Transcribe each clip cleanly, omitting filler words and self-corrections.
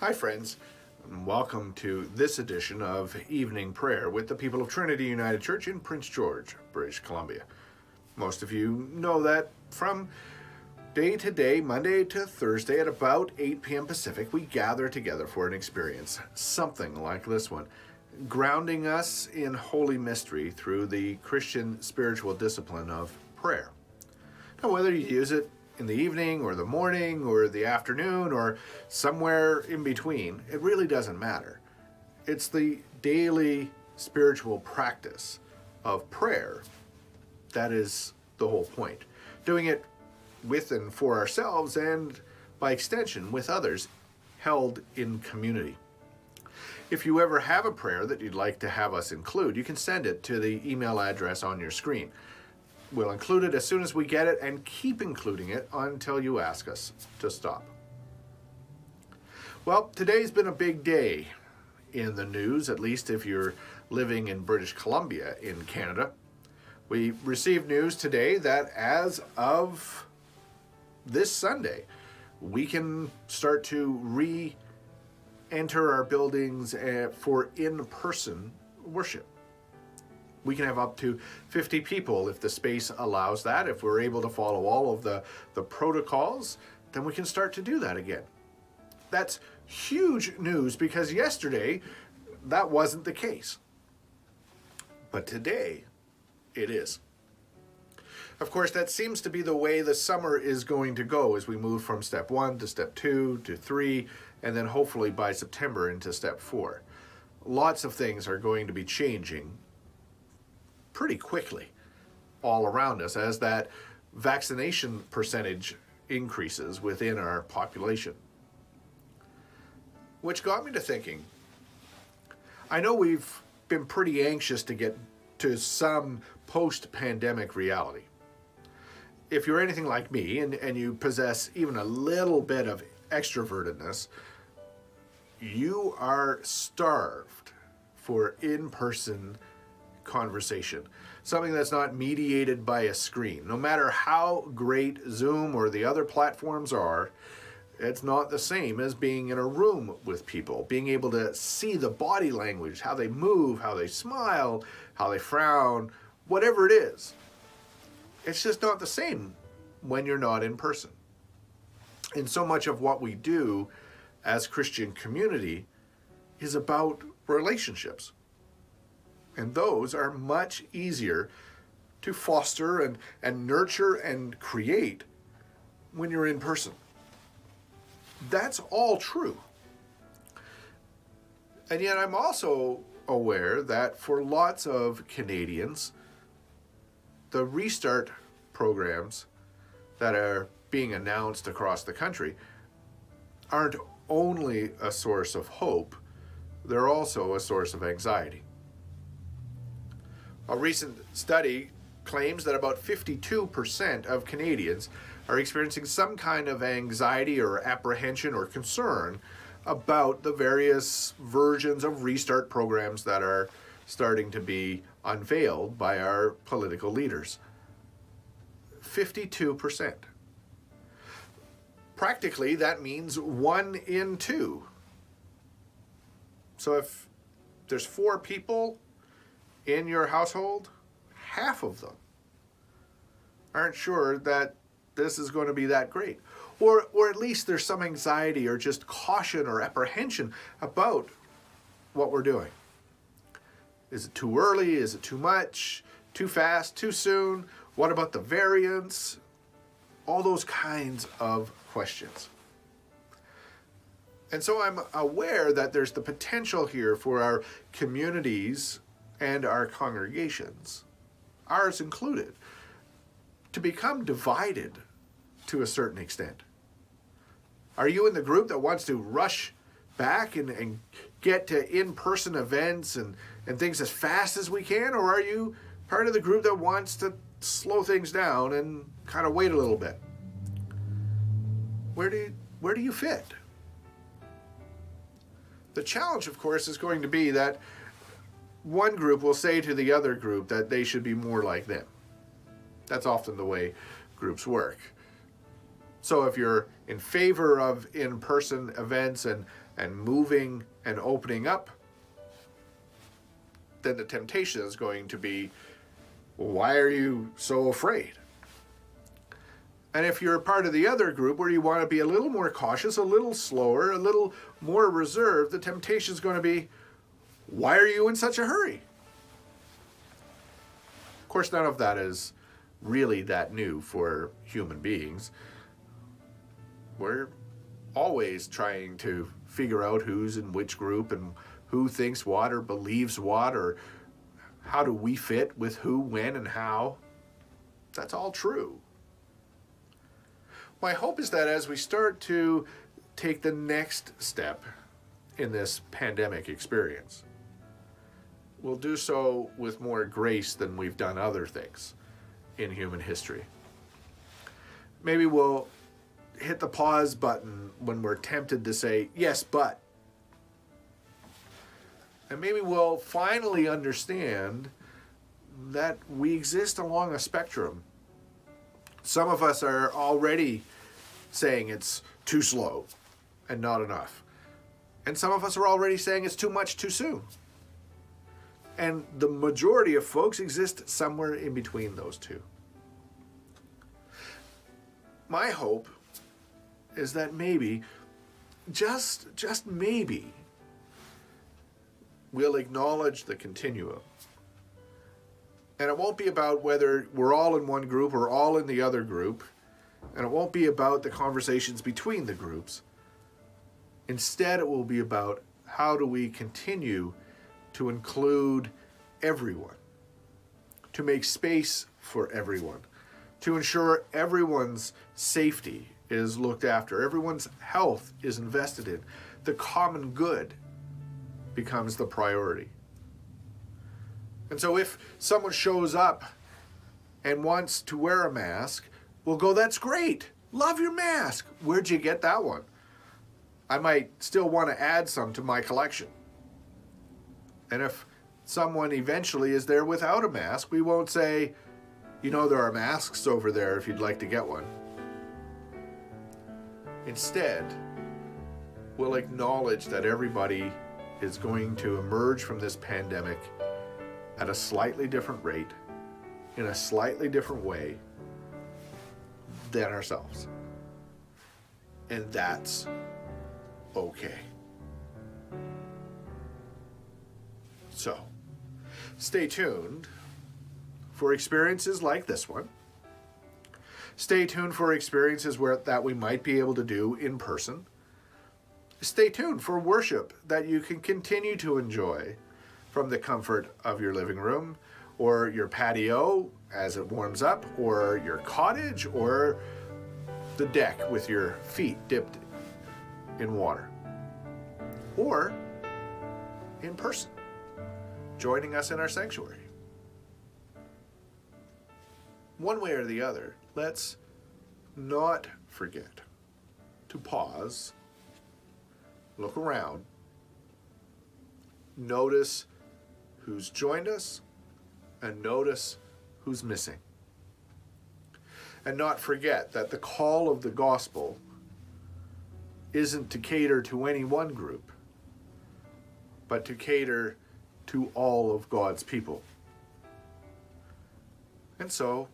Hi, friends, and welcome to this edition of Evening Prayer with the people of Trinity United Church in Prince George, British Columbia. Most of you know that from day to day, Monday to Thursday at about 8 p.m. Pacific, we gather together for an experience, something like this one, grounding us in holy mystery through the Christian spiritual discipline of prayer. Now, whether you use it in the evening or the morning or the afternoon or somewhere in between, it really doesn't matter. It's the daily spiritual practice of prayer that is the whole point. Doing it with and for ourselves and, by extension, with others, held in community. If you ever have a prayer that you'd like to have us include, you can send it to the email address on your screen. We'll include it as soon as we get it and keep including it until you ask us to stop. Well, today's been a big day in the news, at least if you're living in British Columbia in Canada. We received news today that as of this Sunday, we can start to re-enter our buildings for in-person worship. We can have up to 50 people if the space allows that. If we're able to follow all of the protocols, then we can start to do that again. That's huge news because yesterday that wasn't the case. But today it is. Of course, that seems to be the way the summer is going to go as we move from step 1 to step 2 to 3, and then hopefully by September into step 4. Lots of things are going to be changing pretty quickly all around us as that vaccination percentage increases within our population. Which got me to thinking, I know we've been pretty anxious to get to some post-pandemic reality. If you're anything like me and you possess even a little bit of extrovertedness, you are starved for in-person conversation, something that's not mediated by a screen. No matter how great Zoom or the other platforms are, it's not the same as being in a room with people, being able to see the body language, how they move, how they smile, how they frown, whatever it is. It's just not the same when you're not in person. And so much of what we do as Christian community is about relationships. And those are much easier to foster and nurture and create when you're in person. That's all true. And yet I'm also aware that for lots of Canadians, the restart programs that are being announced across the country aren't only a source of hope, they're also a source of anxiety. A recent study claims that about 52% of Canadians are experiencing some kind of anxiety or apprehension or concern about the various versions of restart programs that are starting to be unveiled by our political leaders. 52%. Practically, that means 1 in 2. So if there's 4 people in your household, half of them aren't sure that this is going to be that great. Or at least there's some anxiety or just caution or apprehension about what we're doing. Is it too early? Is it too much? Too fast? Too soon? What about the variants? All those kinds of questions. And so I'm aware that there's the potential here for our communities and our congregations, ours included, to become divided to a certain extent. Are you in the group that wants to rush back and get to in-person events and things as fast as we can, or are you part of the group that wants to slow things down and kind of wait a little bit? Where do you fit? The challenge, of course, is going to be that one group will say to the other group that they should be more like them. That's often the way groups work. So if you're in favor of in-person events and and moving and opening up, then the temptation is going to be, well, why are you so afraid? And if you're a part of the other group where you want to be a little more cautious, a little slower, a little more reserved, the temptation is going to be, why are you in such a hurry? Of course, none of that is really that new for human beings. We're always trying to figure out who's in which group and who thinks what or believes what, or how do we fit with who, when, and how. That's all true. My hope is that as we start to take the next step in this pandemic experience, we'll do so with more grace than we've done other things in human history. Maybe we'll hit the pause button when we're tempted to say, yes, but. And maybe we'll finally understand that we exist along a spectrum. Some of us are already saying it's too slow and not enough. And some of us are already saying it's too much too soon. And the majority of folks exist somewhere in between those two. My hope is that maybe, just maybe, we'll acknowledge the continuum. And it won't be about whether we're all in one group or all in the other group. And it won't be about the conversations between the groups. Instead, it will be about how do we continue to include everyone, to make space for everyone, to ensure everyone's safety is looked after, everyone's health is invested in, the common good becomes the priority. And so if someone shows up and wants to wear a mask, we'll go, that's great. Love your mask. Where'd you get that one? I might still want to add some to my collection. And if someone eventually is there without a mask, we won't say, you know, there are masks over there if you'd like to get one. Instead, we'll acknowledge that everybody is going to emerge from this pandemic at a slightly different rate, in a slightly different way than ourselves. And that's okay. So, stay tuned for experiences like this one. Stay tuned for experiences that we might be able to do in person. Stay tuned for worship that you can continue to enjoy from the comfort of your living room or your patio as it warms up, or your cottage, or the deck with your feet dipped in water. Or in person, joining us in our sanctuary. One way or the other, let's not forget to pause, look around, notice who's joined us, and notice who's missing. And not forget that the call of the gospel isn't to cater to any one group, but to cater to all of God's people. And so,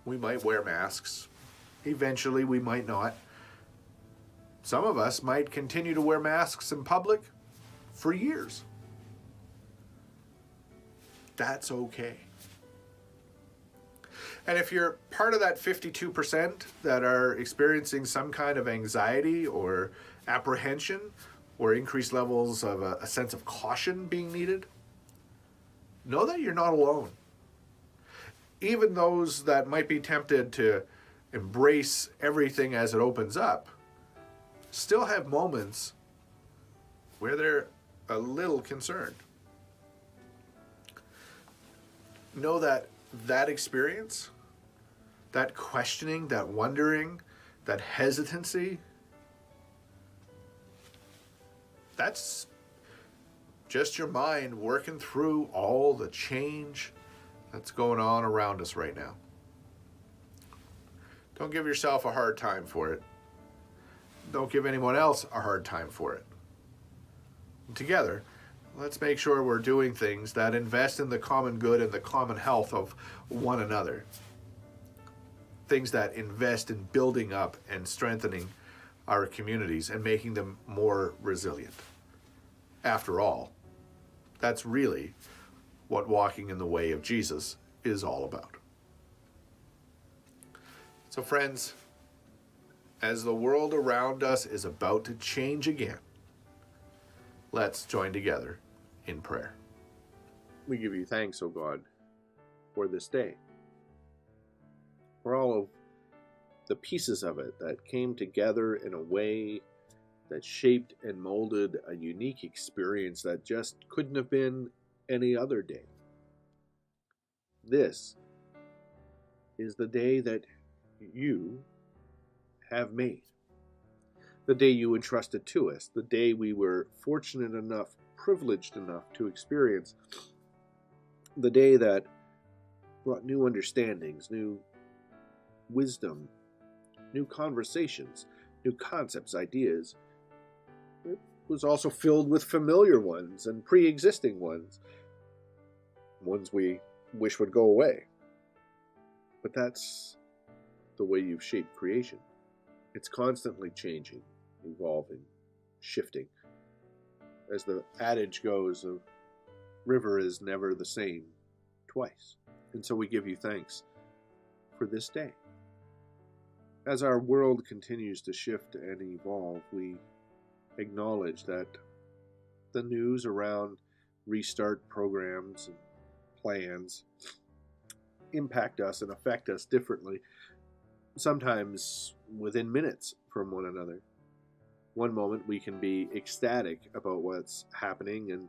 we might wear masks. Eventually, we might not. Some of us might continue to wear masks in public for years. That's okay. And if you're part of that 52% that are experiencing some kind of anxiety or apprehension or increased levels of a sense of caution being needed, know that you're not alone. Even those that might be tempted to embrace everything as it opens up still have moments where they're a little concerned. Know that that experience, that questioning, that wondering, that hesitancy, that's just your mind working through all the change that's going on around us right now. Don't give yourself a hard time for it. don't give anyone else a hard time for it. Together, let's make sure we're doing things that invest in the common good and the common health of one another. Things that invest in building up and strengthening our communities and making them more resilient. After all, that's really what walking in the way of Jesus is all about. So friends, as the world around us is about to change again, let's join together in prayer. We give you thanks, O God, for this day, for all of the pieces of it that came together in a way that shaped and molded a unique experience that just couldn't have been any other day. This is the day that you have made. The day you entrusted to us, the day we were fortunate enough, privileged enough to experience, the day that brought new understandings, new wisdom, new conversations, new concepts, ideas. It was also filled with familiar ones and pre-existing ones we wish would go away. But that's the way you've shaped creation. It's constantly changing, evolving, shifting. As the adage goes, a river is never the same twice. And so we give you thanks for this day. As our world continues to shift and evolve, we acknowledge that the news around restart programs and plans impact us and affect us differently, sometimes within minutes from one another. One moment we can be ecstatic about what's happening and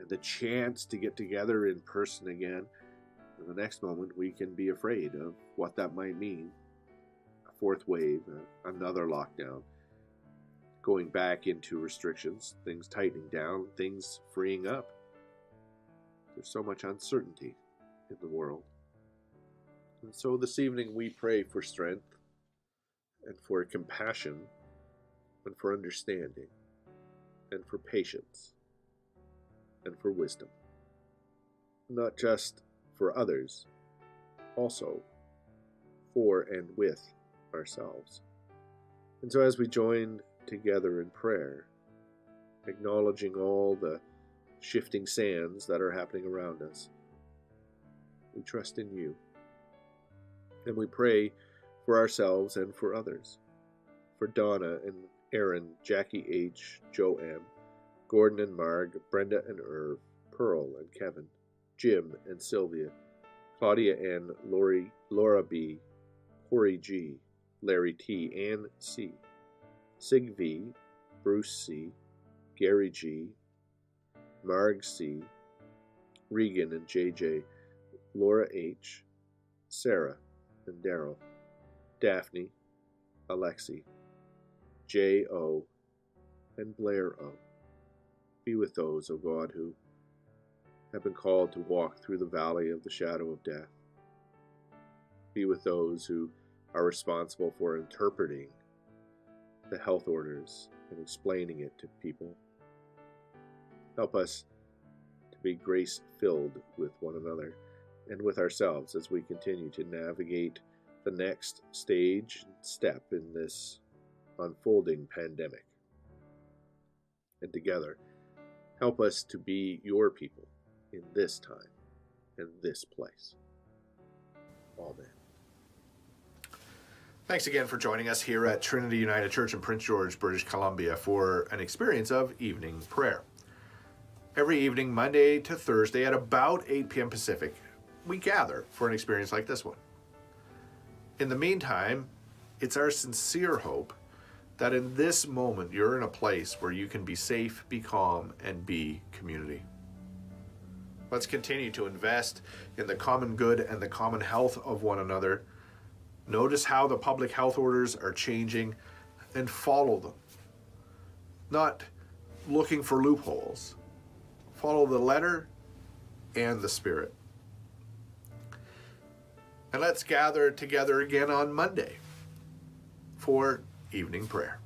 the chance to get together in person again. And the next moment we can be afraid of what that might mean. A fourth wave, another lockdown, going back into restrictions, things tightening down, things freeing up. There's so much uncertainty in the world. And so this evening we pray for strength and for compassion and for understanding and for patience and for wisdom. Not just for others, also for and with ourselves. And so as we join together in prayer, acknowledging all the shifting sands that are happening around us, we trust in you. And we pray for ourselves and for others. For Donna and Aaron, Jackie H., Joe M., Gordon and Marg, Brenda and Irv, Pearl and Kevin, Jim and Sylvia, Claudia N., Laura B., Corey G., Larry T., Ann C., Sig V., Bruce C., Gary G., Marg C., Regan and JJ, Laura H., Sarah and Daryl, Daphne, Alexi, J.O., and Blair O. Be with those, O God, who have been called to walk through the valley of the shadow of death. Be with those who are responsible for interpreting the health orders and explaining it to people. Help us to be grace-filled with one another and with ourselves as we continue to navigate the next stage and step in this unfolding pandemic. And together, help us to be your people in this time and this place. Amen. Thanks again for joining us here at Trinity United Church in Prince George, British Columbia for an experience of evening prayer. Every evening, Monday to Thursday at about 8 p.m. Pacific, we gather for an experience like this one. In the meantime, it's our sincere hope that in this moment you're in a place where you can be safe, be calm, and be community. Let's continue to invest in the common good and the common health of one another. Notice how the public health orders are changing and follow them. Not looking for loopholes. Follow the letter and the spirit. And let's gather together again on Monday for evening prayer.